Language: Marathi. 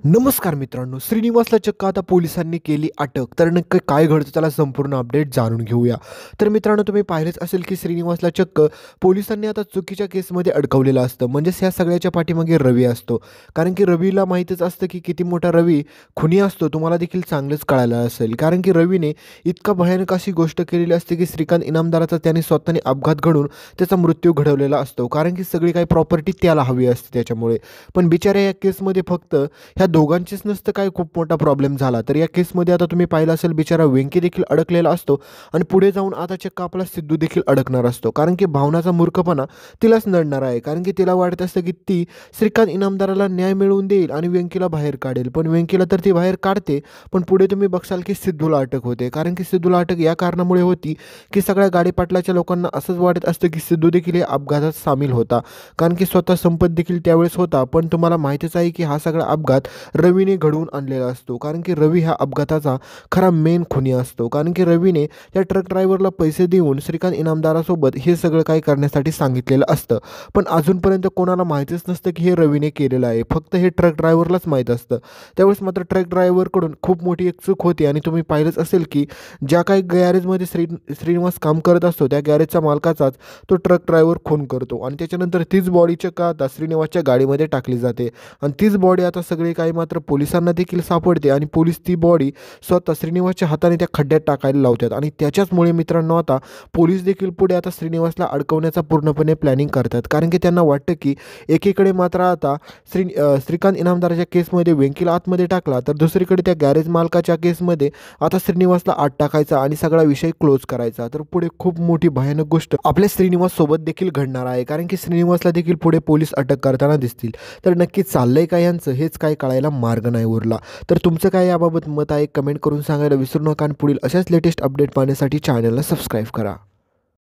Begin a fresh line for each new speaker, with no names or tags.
नमस्कार मित्रांनो, श्रीनिवासला चक्क आता पोलिसांनी केली अटक. तर नक्की काय घडतं त्याला संपूर्ण अपडेट जाणून घेऊया. तर मित्रांनो, तुम्ही पाहिलंच असेल की श्रीनिवासला चक्क पोलिसांनी आता चुकीच्या केसमध्ये अडकवलेलं असतं. म्हणजेच ह्या सगळ्याच्या पाठीमागे रवी असतो. कारण की रवीला माहीतच असतं की किती मोठा रवी खुनी असतो. तुम्हाला देखील चांगलंच कळालं असेल. कारण की रवीने इतका भयानक अशी गोष्ट केलेली असते की श्रीकांत इनामदाराचा त्याने स्वतःने अपघात घडून त्याचा मृत्यू घडवलेला असतो. कारण की सगळी काही प्रॉपर्टी त्याला हवी असते त्याच्यामुळे. पण बिचाऱ्या या केसमध्ये फक्त ह्या दोघांचीच नसतं काय खूप मोठा प्रॉब्लेम झाला. तर या केसमध्ये आता तुम्ही पाहिलं असेल बिचारा वेंकी देखील अडकलेला असतो आणि पुढे जाऊन आता चक्क आपला सिद्धू देखील अडकणार असतो. कारण की भावनाचा मूर्खपणा तिलाच नडणार आहे. कारण की तिला वाटत असतं की ती श्रीकांत इनामदाराला न्याय मिळवून देईल आणि वेंकीला बाहेर काढेल. पण वेंकीला तर ती बाहेर काढते, पण पुढे तुम्ही बघसाल की सिद्धूला अटक होते. कारण की सिद्धूला अटक या कारणामुळे होती की सगळ्या गाडीपाटलाच्या लोकांना असंच वाटत असतं की सिद्धू देखील या अपघातात सामील होता. कारण की स्वतः संपत देखील त्यावेळेस होता. पण तुम्हाला माहितीच आहे की हा सगळा अपघात रवीने घडवून आणलेला असतो. कारण की रवी हा अपघाताचा खरा मेन खुनी असतो. कारण की रवीने त्या ट्रक ड्रायव्हरला पैसे देऊन श्रीकांत इनामदारासोबत हे सगळं काही करण्यासाठी सांगितलेलं असतं. पण अजूनपर्यंत कोणाला माहितीच नसतं की हे रवीने केलेलं आहे. फक्त हे ट्रक ड्रायव्हरलाच माहीत असतं. त्यावेळेस मात्र ट्रक ड्रायव्हरकडून खूप मोठी एक चूक होती आणि तुम्ही पाहिलंच असेल की ज्या काही गॅरेजमध्ये श्रीनिवास काम करत असतो त्या गॅरेजच्या मालकाचाच तो ट्रक ड्रायव्हर खून करतो आणि त्याच्यानंतर तीच बॉडी चक्क आता श्रीनिवासच्या गाडीमध्ये टाकली जाते आणि तीच बॉडी आता सगळी काही मात्र पोलिसांना देखील सापडते आणि पोलीस ती बॉडी स्वतः श्रीनिवासच्या हाताने त्या खड्ड्यात टाकायला लावतात आणि त्याच्याचमुळे मित्रांनो आता पोलीस देखील पुढे आता श्रीनिवासला अडकवण्याचा पूर्णपणे प्लॅनिंग करतात. कारण की त्यांना वाटतं की एकीकडे मात्र आता श्रीकांत इनामदाराच्या केसमध्ये वेंकीला आतमध्ये टाकला, तर दुसरीकडे त्या गॅरेज मालकाच्या केसमध्ये आता श्रीनिवासला आत टाकायचा आणि सगळा विषय क्लोज करायचा. तर पुढे खूप मोठी भयानक गोष्ट आपल्या श्रीनिवास सोबत देखील घडणार आहे. कारण की श्रीनिवासला देखील पुढे पोलीस अटक करताना दिसतील. तर नक्की चाललंय काय यांचं हेच काय कळायला मार्ग नाही उरला. तर तुमचं काय याबाबत मत आहे कमेंट करून सांगायला विसरू नका आणि पुढील अशाच लेटेस्ट अपडेट पाहण्यासाठी चॅनलला सबस्क्राईब करा.